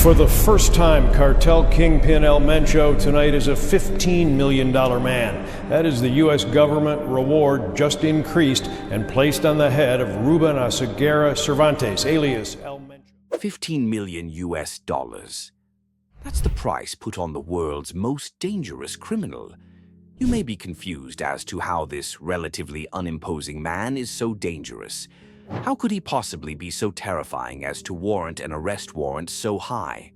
For the first time, cartel kingpin Mencho tonight is a $15 million man. That is the U.S. government reward just increased and placed on the head of Ruben Oseguera Cervantes, alias Mencho. 15 million US dollars. That's the price put on the world's most dangerous criminal. You may be confused as to how this relatively unimposing man is so dangerous. How could he possibly be so terrifying as to warrant an arrest warrant so high?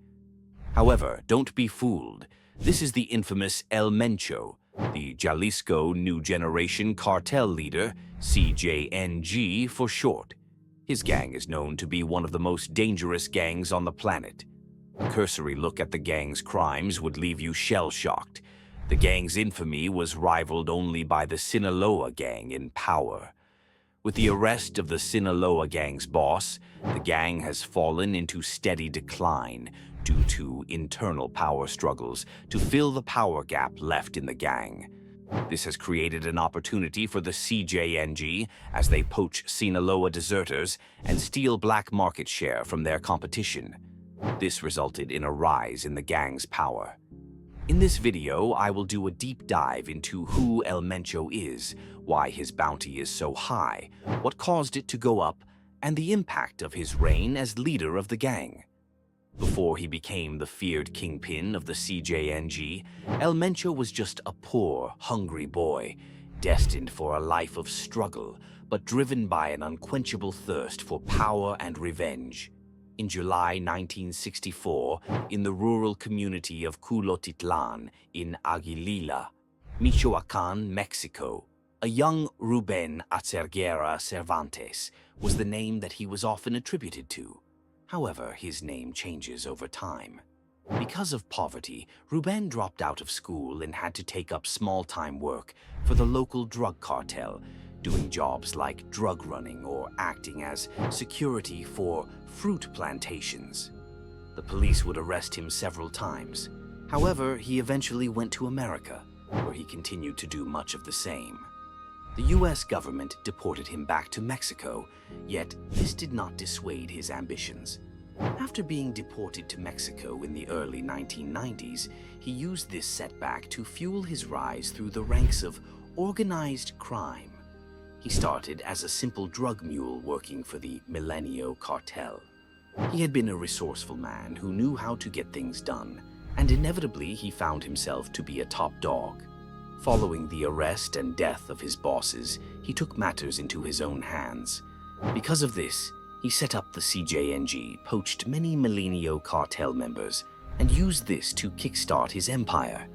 However, don't be fooled. This is the infamous Mencho, the Jalisco New Generation Cartel leader, CJNG for short. His gang is known to be one of the most dangerous gangs on the planet. A cursory look at the gang's crimes would leave you shell-shocked. The gang's infamy was rivaled only by the Sinaloa gang in power. With the arrest of the Sinaloa gang's boss, the gang has fallen into steady decline due to internal power struggles to fill the power gap left in the gang. This has created an opportunity for the CJNG as they poach Sinaloa deserters and steal black market share from their competition. This resulted in a rise in the gang's power. In this video, I will do a deep dive into who Mencho is, why his bounty is so high, what caused it to go up, and the impact of his reign as leader of the gang. Before he became the feared kingpin of the CJNG, Mencho was just a poor, hungry boy, destined for a life of struggle, but driven by an unquenchable thirst for power and revenge. In July 1964, in the rural community of Culotitlan in Aguililla, Michoacán, Mexico, a young Ruben Oseguera Cervantes was the name that he was often attributed to. However, his name changes over time. Because of poverty, Ruben dropped out of school and had to take up small-time work for the local drug cartel, doing jobs like drug running or acting as security for fruit plantations. The police would arrest him several times. However, he eventually went to America, where he continued to do much of the same. The US government deported him back to Mexico, yet this did not dissuade his ambitions. After being deported to Mexico in the early 1990s, he used this setback to fuel his rise through the ranks of organized crime. He started as a simple drug mule working for the Milenio Cartel. He had been a resourceful man who knew how to get things done, and inevitably he found himself to be a top dog. Following the arrest and death of his bosses, he took matters into his own hands. Because of this, he set up the CJNG, poached many Milenio Cartel members, and used this to kickstart his empire.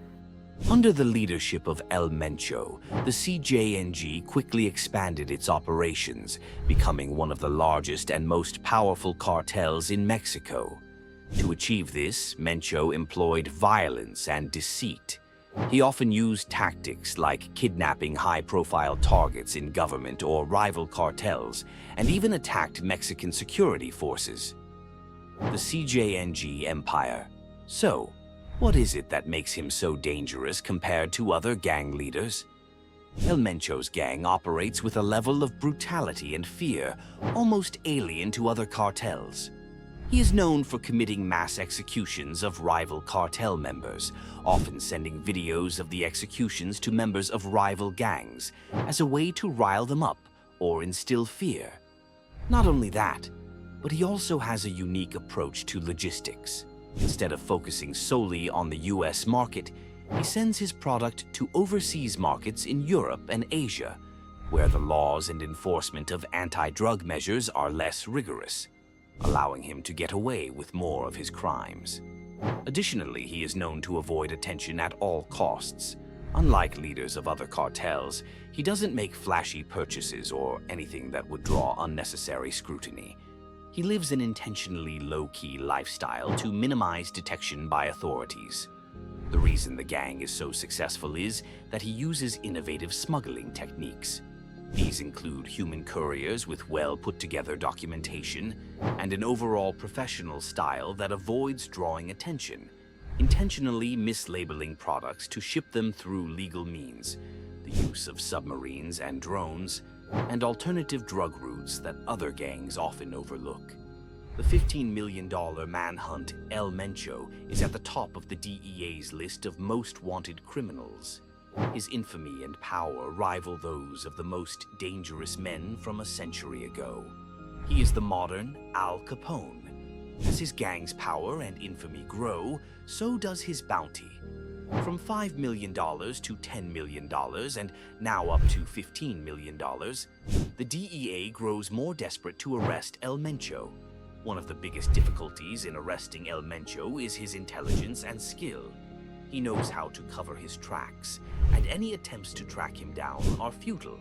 Under the leadership of Mencho, the CJNG quickly expanded its operations, becoming one of the largest and most powerful cartels in Mexico. To achieve this, Mencho employed violence and deceit. He often used tactics like kidnapping high-profile targets in government or rival cartels, and even attacked Mexican security forces. The CJNG empire. So, what is it that makes him so dangerous compared to other gang leaders? Mencho's gang operates with a level of brutality and fear almost alien to other cartels. He is known for committing mass executions of rival cartel members, often sending videos of the executions to members of rival gangs as a way to rile them up or instill fear. Not only that, but he also has a unique approach to logistics. Instead of focusing solely on the US market, he sends his product to overseas markets in Europe and Asia, where the laws and enforcement of anti-drug measures are less rigorous, allowing him to get away with more of his crimes. Additionally, he is known to avoid attention at all costs. Unlike leaders of other cartels, he doesn't make flashy purchases or anything that would draw unnecessary scrutiny. He lives an intentionally low-key lifestyle to minimize detection by authorities. The reason the gang is so successful is that he uses innovative smuggling techniques. These include human couriers with well-put-together documentation and an overall professional style that avoids drawing attention, intentionally mislabeling products to ship them through legal means, the use of submarines and drones, and alternative drug routes that other gangs often overlook. The $15 million manhunt El Mencho is at the top of the DEA's list of most wanted criminals. His infamy and power rival those of the most dangerous men from a century ago. He is the modern Al Capone. As his gang's power and infamy grow, so does his bounty. From $5 million to $10 million, and now up to $15 million, the DEA grows more desperate to arrest El Mencho. One of the biggest difficulties in arresting El Mencho is his intelligence and skill. He knows how to cover his tracks, and any attempts to track him down are futile.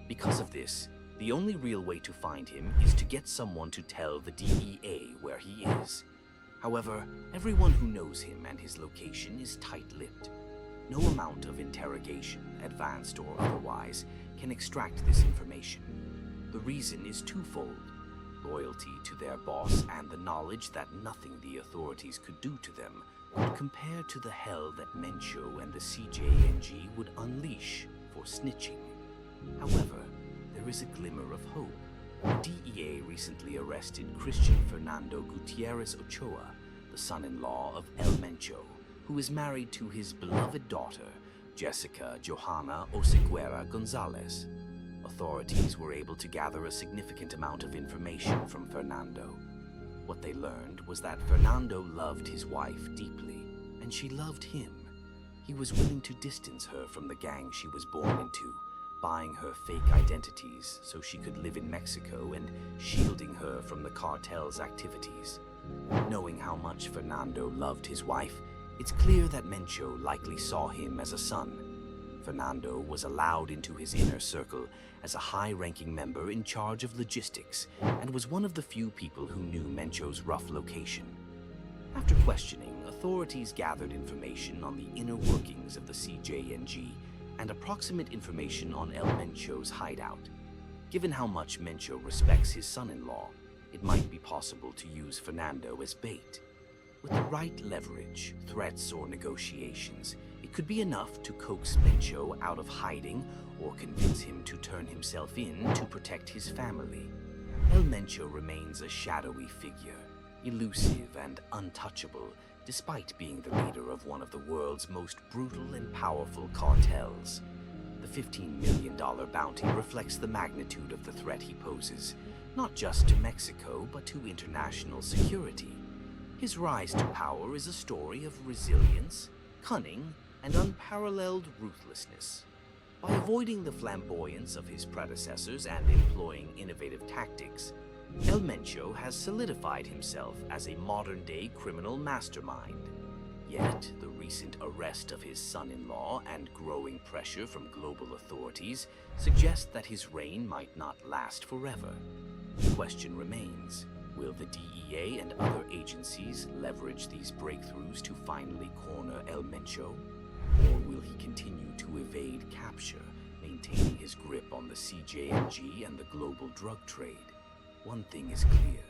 Because of this, the only real way to find him is to get someone to tell the DEA where he is. However, everyone who knows him and his location is tight-lipped. No amount of interrogation, advanced or otherwise, can extract this information. The reason is twofold: loyalty to their boss and the knowledge that nothing the authorities could do to them could compare to the hell that Mencho and the CJNG would unleash for snitching. However, there is a glimmer of hope. The DEA recently arrested Christian Fernando Gutierrez Ochoa, the son-in-law of El Mencho, who is married to his beloved daughter, Jessica Johanna Oseguera Gonzalez. Authorities were able to gather a significant amount of information from Fernando. What they learned was that Fernando loved his wife deeply, and she loved him. He was willing to distance her from the gang she was born into, buying her fake identities so she could live in Mexico and shielding her from the cartel's activities. Knowing how much Fernando loved his wife, it's clear that Mencho likely saw him as a son. Fernando was allowed into his inner circle as a high-ranking member in charge of logistics and was one of the few people who knew Mencho's rough location. After questioning, authorities gathered information on the inner workings of the CJNG and approximate information on El Mencho's hideout. Given how much Mencho respects his son-in-law, it might be possible to use Fernando as bait. With the right leverage, threats, or negotiations, it could be enough to coax Mencho out of hiding or convince him to turn himself in to protect his family. El Mencho remains a shadowy figure, elusive and untouchable, despite being the leader of one of the world's most brutal and powerful cartels. The $15 million bounty reflects the magnitude of the threat he poses, not just to Mexico, but to international security. His rise to power is a story of resilience, cunning, and unparalleled ruthlessness. By avoiding the flamboyance of his predecessors and employing innovative tactics, El Mencho has solidified himself as a modern-day criminal mastermind. Yet, the recent arrest of his son-in-law and growing pressure from global authorities suggest that his reign might not last forever. The question remains: will the DEA and other agencies leverage these breakthroughs to finally corner El Mencho? Or will he continue to evade capture, maintaining his grip on the CJNG and the global drug trade? One thing is clear: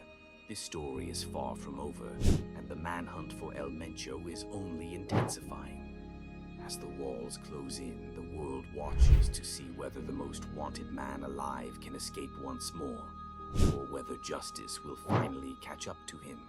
this story is far from over, and the manhunt for El Mencho is only intensifying. As the walls close in, the world watches to see whether the most wanted man alive can escape once more, or whether justice will finally catch up to him.